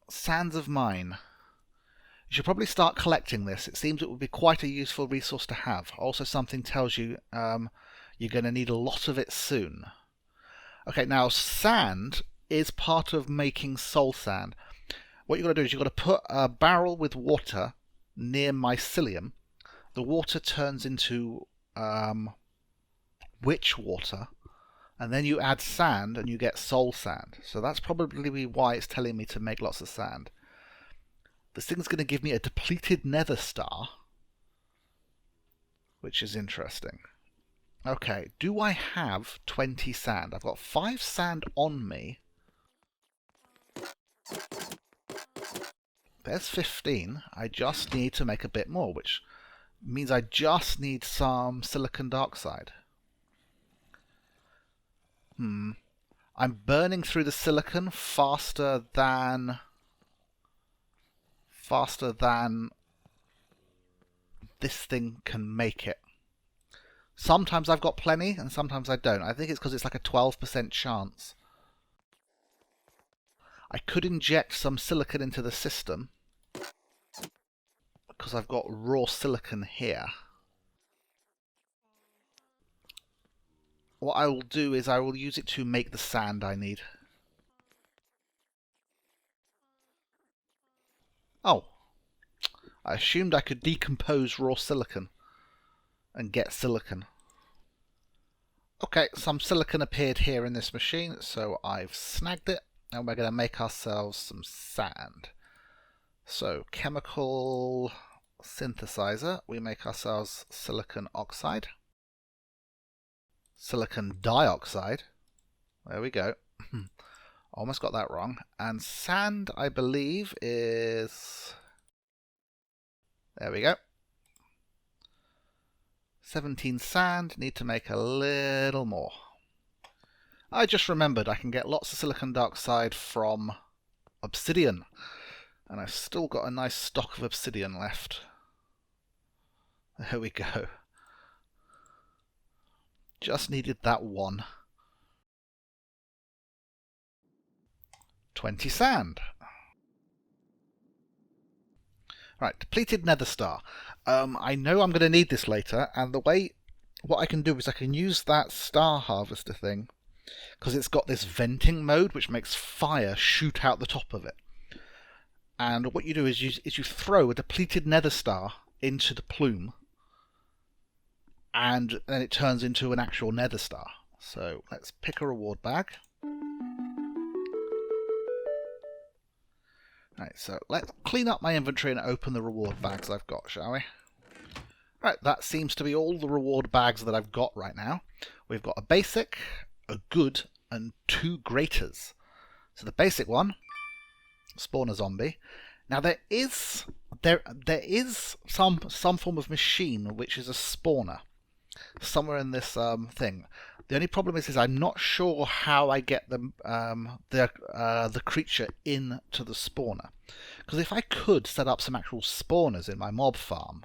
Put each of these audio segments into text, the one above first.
Sands of Mine. You should probably start collecting this. It seems it would be quite a useful resource to have. Also, something tells you you're going to need a lot of it soon. Okay, now sand is part of making soul sand. What you've got to do is you've got to put a barrel with water near mycelium. The water turns into witch water, and then you add sand and you get soul sand. So that's probably why it's telling me to make lots of sand. This thing's going to give me a depleted nether star, which is interesting. Okay, do I have 20 sand? I've got 5 sand on me. There's 15. I just need to make a bit more, which means I just need some silicon dioxide. I'm burning through the silicon faster than this thing can make it. Sometimes I've got plenty and sometimes I don't. I think it's because it's like a 12% chance. I could inject some silicon into the system because I've got raw silicon here. What I will do is I will use it to make the sand I need. Oh, I assumed I could decompose raw silicon and get silicon. Okay, some silicon appeared here in this machine, so I've snagged it, and we're going to make ourselves some sand. So, chemical synthesizer, we make ourselves silicon oxide. Silicon dioxide. There we go. Almost got that wrong. And sand, I believe, is... There we go. 17 sand. Need to make a little more. I just remembered I can get lots of silicon dioxide from obsidian. And I've still got a nice stock of obsidian left. There we go. Just needed that one. 20 sand. Right, depleted nether star. I know I'm going to need this later, and what I can do is I can use that star harvester thing, because it's got this venting mode which makes fire shoot out the top of it. And what you do is you throw a depleted nether star into the plume, and then it turns into an actual nether star. So let's pick a reward bag. Right, so let's clean up my inventory and open the reward bags I've got, shall we? Right, that seems to be all the reward bags that I've got right now. We've got a basic, a good, and 2 greaters. So the basic one, spawn a zombie. Now there is some form of machine which is a spawner somewhere in this thing. The only problem is I'm not sure how I get the creature into the spawner. Because if I could set up some actual spawners in my mob farm,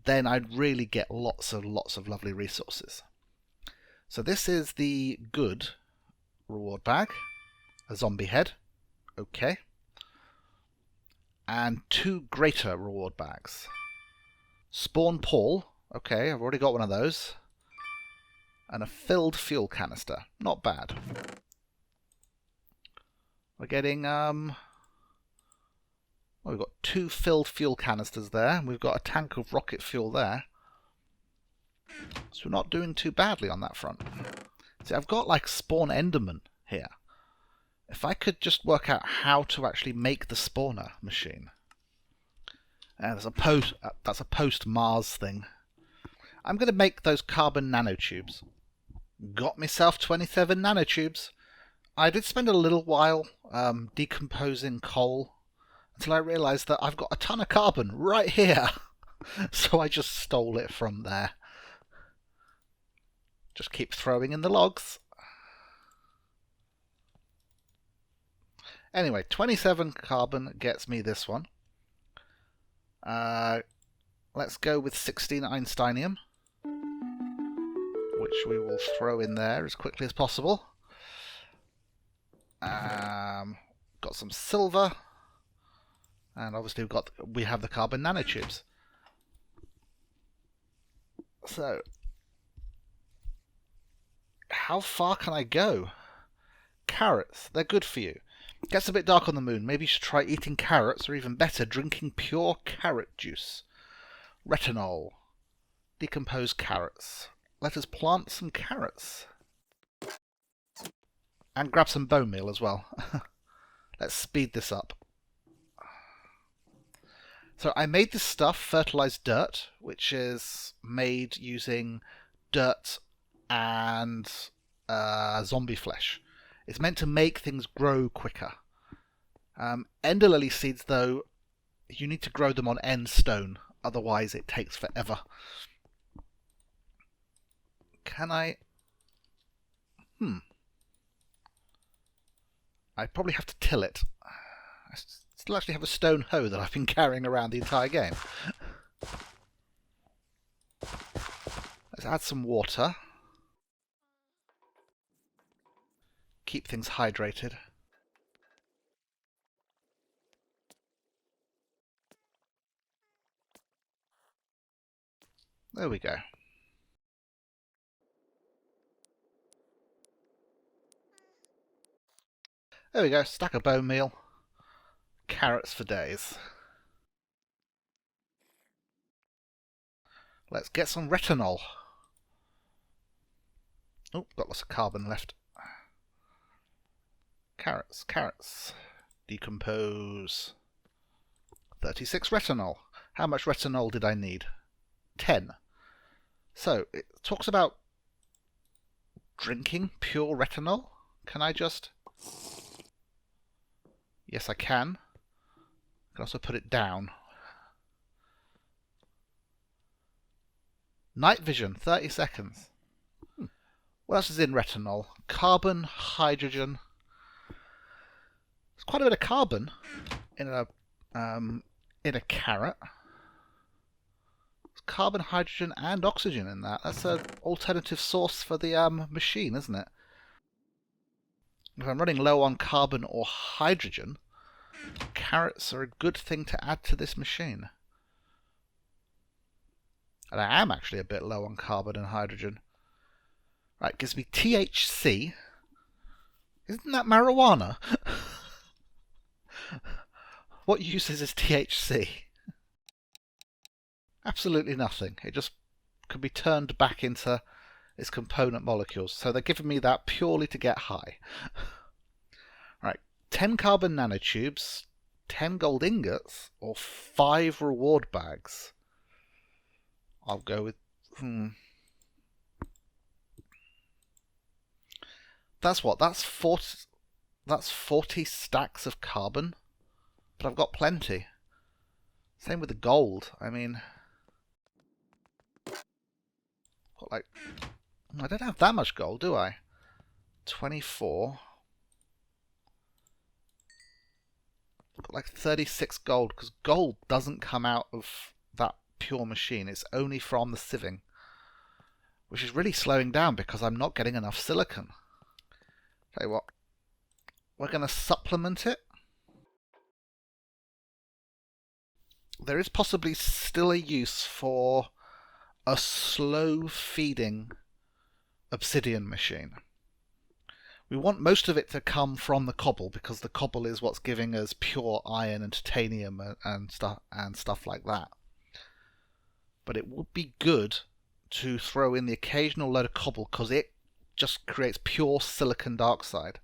then I'd really get lots of lovely resources. So this is the good reward bag. A zombie head. Okay. And 2 greater reward bags. Spawn Paul. Okay, I've already got one of those. And a filled fuel canister. Not bad. We're getting, well, we've got 2 filled fuel canisters there. We've got a tank of rocket fuel there. So we're not doing too badly on that front. See, I've got like spawn enderman here. If I could just work out how to actually make the spawner machine. There's a that's a post-Mars thing. I'm going to make those carbon nanotubes. Got myself 27 nanotubes. I did spend a little while decomposing coal until I realised that I've got a ton of carbon right here. So I just stole it from there. Just keep throwing in the logs. Anyway, 27 carbon gets me this one. Let's go with 16 Einsteinium, which we will throw in there as quickly as possible. Got some silver. And obviously we have the carbon nanotubes. So, how far can I go? Carrots, they're good for you. Gets a bit dark on the moon. Maybe you should try eating carrots, or even better, drinking pure carrot juice. Retinol. Decomposed carrots. Let us plant some carrots. And grab some bone meal as well. Let's speed this up. So I made this stuff, fertilized dirt, which is made using dirt and zombie flesh. It's meant to make things grow quicker. Ender lily seeds, though, you need to grow them on end stone, otherwise it takes forever. Can I... I probably have to till it. I still actually have a stone hoe that I've been carrying around the entire game. Let's add some water. Keep things hydrated. There we go. There we go, stack of bone meal. Carrots for days. Let's get some retinol. Oh, got lots of carbon left. Carrots, carrots. Decompose. 36 retinol. How much retinol did I need? 10. So, it talks about drinking pure retinol. Can I just... Yes, I can. I can also put it down. Night vision, 30 seconds. What else is in retinol? Carbon, hydrogen. There's quite a bit of carbon in a carrot. There's carbon, hydrogen, and oxygen in that. That's an alternative source for the machine, isn't it? If I'm running low on carbon or hydrogen, carrots are a good thing to add to this machine. And I am actually a bit low on carbon and hydrogen. Right, gives me THC. Isn't that marijuana? What uses is THC? Absolutely nothing. It just can be turned back into its component molecules. So they're giving me that purely to get high. Right, 10 carbon nanotubes, 10 gold ingots, or 5 reward bags. I'll go with... That's what? That's 40 stacks of carbon. But I've got plenty. Same with the gold. I mean... Got like... I don't have that much gold, do I? 24. Got like 36 gold, because gold doesn't come out of that pure machine. It's only from the sieving. Which is really slowing down because I'm not getting enough silicon. Tell you what. We're going to supplement it. There is possibly still a use for a slow feeding obsidian machine. We want most of it to come from the cobble because the cobble is what's giving us pure iron and titanium and stuff like that. But it would be good to throw in the occasional load of cobble because it just creates pure silicon dioxide,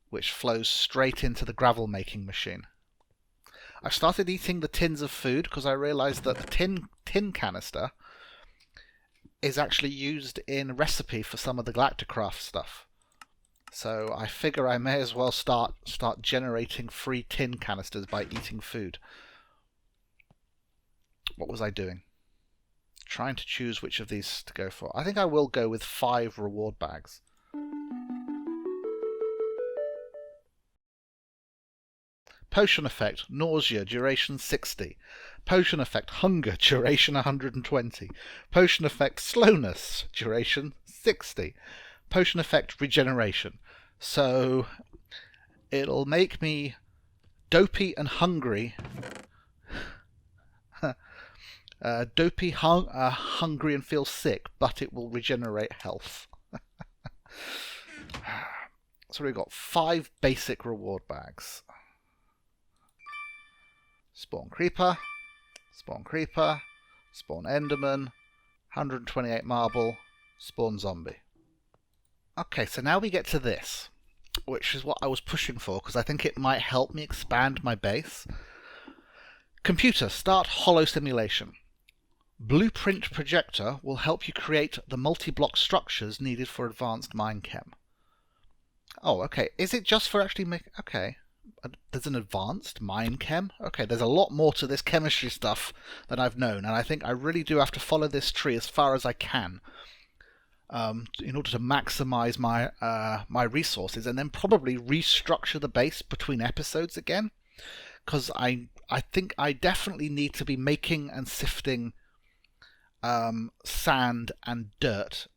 which flows straight into the gravel making machine. I started eating the tins of food because I realised that the tin canister is actually used in recipe for some of the Galacticraft stuff. So I figure I may as well start generating free tin canisters by eating food. What was I doing? Trying to choose which of these to go for. I think I will go with 5 reward bags. Potion effect, nausea, duration 60. Potion effect, hunger, duration 120. Potion effect, slowness, duration 60. Potion effect, regeneration. So it'll make me Dopey and hungry. Dopey, hungry and feel sick, but it will regenerate health. So we've got 5 basic reward bags. Spawn creeper, spawn creeper, spawn enderman, 128 marble, spawn zombie. Okay, so now we get to this, which is what I was pushing for, because I think it might help me expand my base. Computer, start hollow simulation. Blueprint projector will help you create the multi-block structures needed for advanced mine chem. Oh, okay. Is it just for actually make... Okay. There's an advanced mine chem? Okay, there's a lot more to this chemistry stuff than I've known, and I think I really do have to follow this tree as far as I can in order to maximize my my resources, and then probably restructure the base between episodes again, because I think I definitely need to be making and sifting sand and dirt,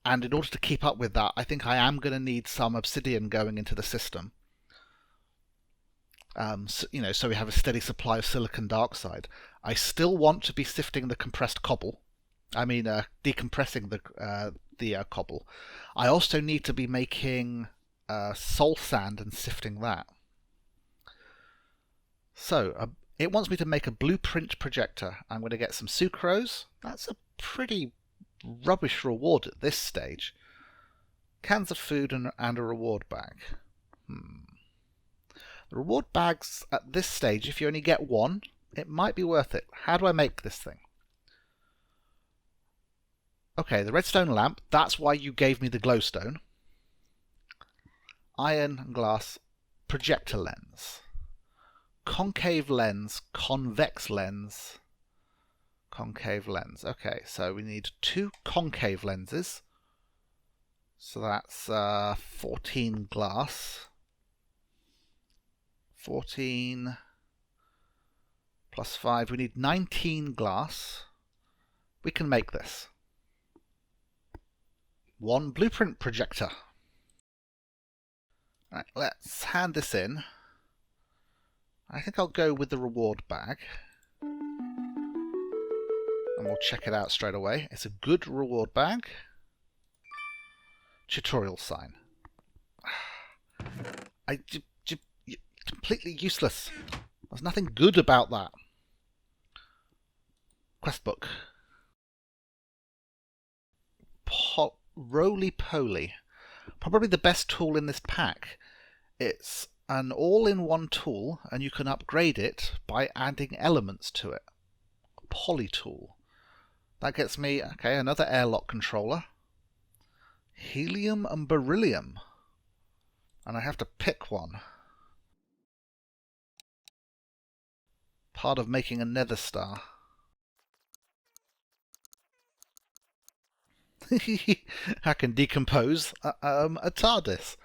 and in order to keep up with that, I think I am going to need some obsidian going into the system. So, you know, so we have a steady supply of silicon dioxide. I still want to be sifting the compressed cobble. I mean, decompressing the cobble. I also need to be making soul sand and sifting that. So it wants me to make a blueprint projector. I'm going to get some sucrose. That's a pretty rubbish reward at this stage. Cans of food and a reward bag. The reward bags at this stage, if you only get one, it might be worth it. How do I make this thing? Okay, the redstone lamp, that's why you gave me the glowstone. Iron and glass, projector lens. Concave lens, convex lens, concave lens. Okay, so we need 2 concave lenses. So that's 14 glass. 14 plus 5, we need 19 glass. We can make this. 1 blueprint projector. Right, let's hand this in. I think I'll go with the reward bag. And we'll check it out straight away. It's a good reward bag. Tutorial sign. Completely useless. There's nothing good about that. Quest book. Roly-poly. Probably the best tool in this pack. It's an all-in-one tool, and you can upgrade it by adding elements to it. Poly tool. That gets me, okay, another airlock controller. Helium and beryllium. And I have to pick one. Part of making a nether star. I can decompose a TARDIS.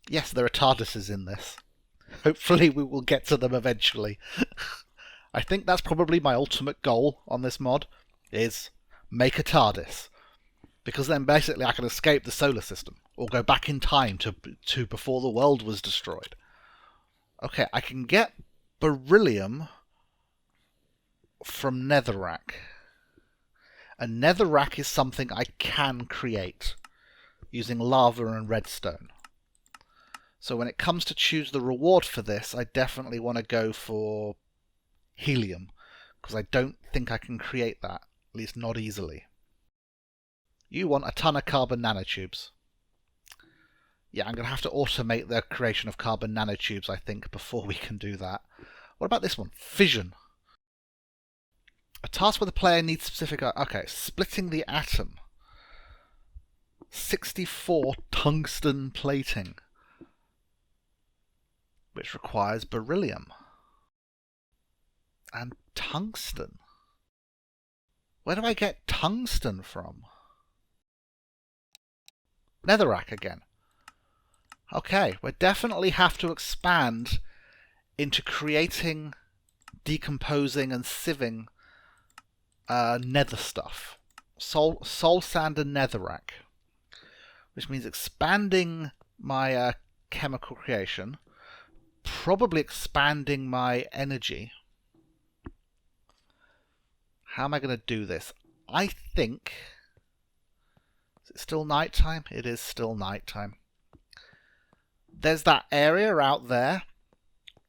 Yes, there are TARDISes in this. Hopefully we will get to them eventually. I think that's probably my ultimate goal on this mod, is make a TARDIS. Because then basically I can escape the solar system, or go back in time to before the world was destroyed. Okay, I can get beryllium from netherrack. And netherrack is something I can create using lava and redstone. So when it comes to choose the reward for this, I definitely want to go for helium, because I don't think I can create that, at least not easily. You want a ton of carbon nanotubes. Yeah, I'm going to have to automate the creation of carbon nanotubes, I think, before we can do that. What about this one? Fission. A task where the player needs specific... Okay, splitting the atom. 64 tungsten plating, which requires beryllium. And tungsten. Where do I get tungsten from? Netherrack again. Okay, we definitely have to expand into creating, decomposing and sieving nether stuff. Soul sand and netherrack. Which means expanding my chemical creation, probably expanding my energy. How am I going to do this? I think... Is it still nighttime? It is still nighttime. There's that area out there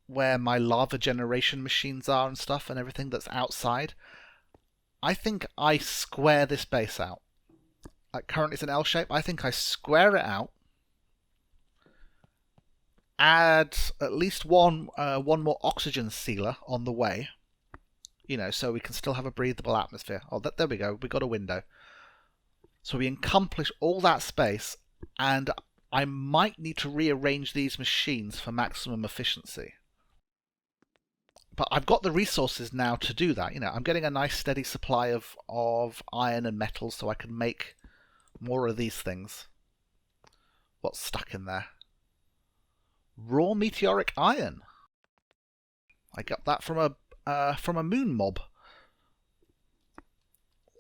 where my lava generation machines are and stuff and everything that's outside. I think I square this base out. Like currently it's an L shape. I think I square it out. Add at least one more oxygen sealer on the way. You know, so we can still have a breathable atmosphere. Oh, there we go. We got a window. So we accomplish all that space, and I might need to rearrange these machines for maximum efficiency. But I've got the resources now to do that. You know, I'm getting a nice steady supply of iron and metals, so I can make more of these things. What's stuck in there? Raw meteoric iron. I got that from a moon mob.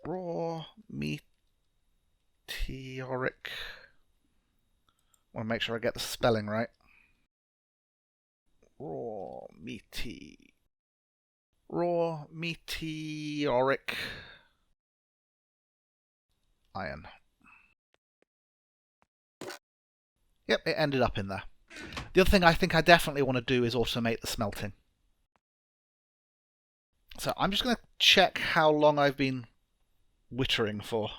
Raw meteoric. I want to make sure I get the spelling right. Raw meteoric iron. Yep, it ended up in there. The other thing I think I definitely want to do is automate the smelting. So I'm just going to check how long I've been wittering for.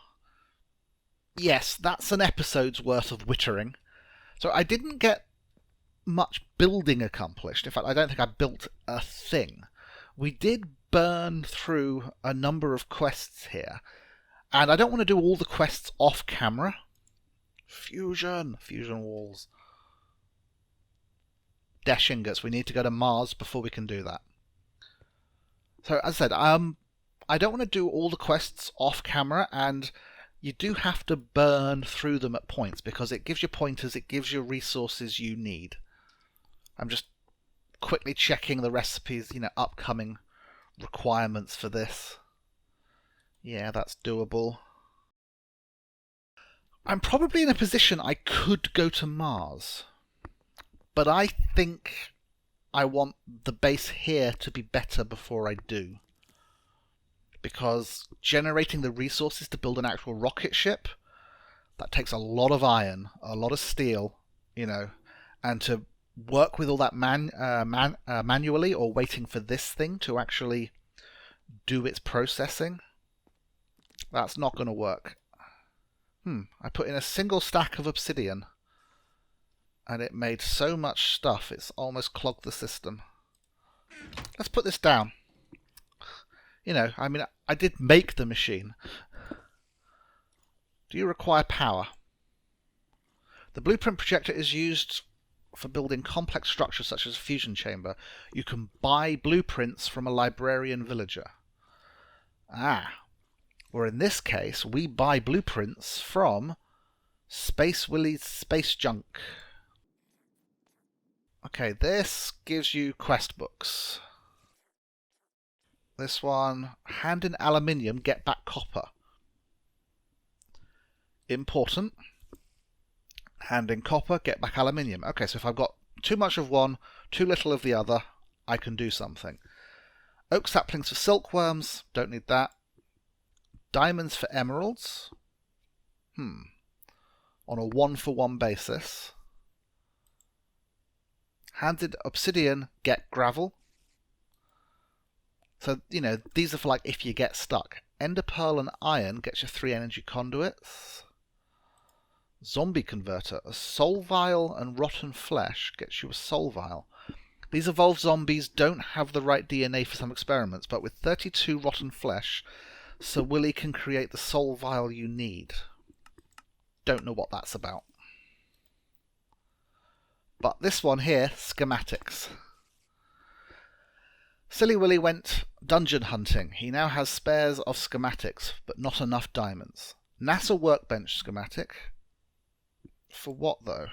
Yes, that's an episode's worth of wittering. So I didn't get much building accomplished. In fact, I don't think I built a thing. We did burn through a number of quests here. And I don't want to do all the quests off camera. Fusion walls. Dash ingots. We need to go to Mars before we can do that. So as I said, I don't want to do all the quests off camera, and you do have to burn through them at points because it gives you pointers, it gives you resources you need. I'm just quickly checking the recipes, you know, upcoming requirements for this. Yeah, that's doable. I'm probably in a position I could go to Mars, but I think I want the base here to be better before I do. Because generating the resources to build an actual rocket ship, that takes a lot of iron, a lot of steel, you know, and to work with all that manually or waiting for this thing to actually do its processing, that's not going to work. I put in a single stack of obsidian and it made so much stuff it's almost clogged the system. Let's put this down. You know, I mean, I did make the machine. Do you require power? The blueprint projector is used for building complex structures such as a fusion chamber. You can buy blueprints from a librarian villager. Or in this case, we buy blueprints from Space Willie's Space Junk. Okay, this gives you quest books. This one, hand in aluminium, get back copper. Important. Hand in copper, get back aluminium. Okay, so if I've got too much of one, too little of the other, I can do something. Oak saplings for silkworms, don't need that. Diamonds for emeralds. On a 1-for-1 basis. Handed obsidian, get gravel. So, you know, these are for like if you get stuck. Ender pearl and iron gets you 3 energy conduits. Zombie converter. A soul vial and rotten flesh gets you a soul vial. These evolved zombies don't have the right DNA for some experiments, but with 32 rotten flesh, Sir Willy can create the soul vial you need. Don't know what that's about. But this one here, schematics. Silly Willy went dungeon hunting. He now has spares of schematics, but not enough diamonds. NASA workbench schematic. For what, though?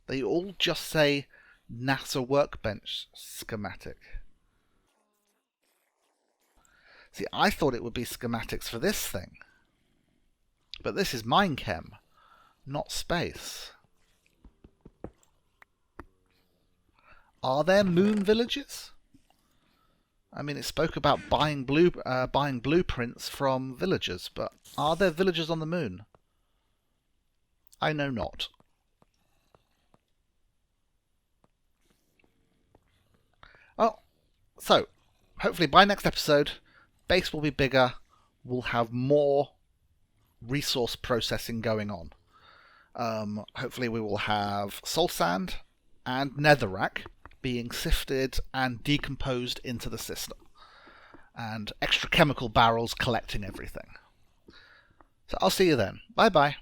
They all just say NASA workbench schematic. See, I thought it would be schematics for this thing. But this is Minechem, not space. Are there moon villages? I mean, it spoke about buying blueprints from villagers, but are there villagers on the moon? I know not. Well, so, hopefully by next episode, base will be bigger, we'll have more resource processing going on. Hopefully we will have soul sand and netherrack being sifted and decomposed into the system, and extra chemical barrels collecting everything. So I'll see you then. Bye bye.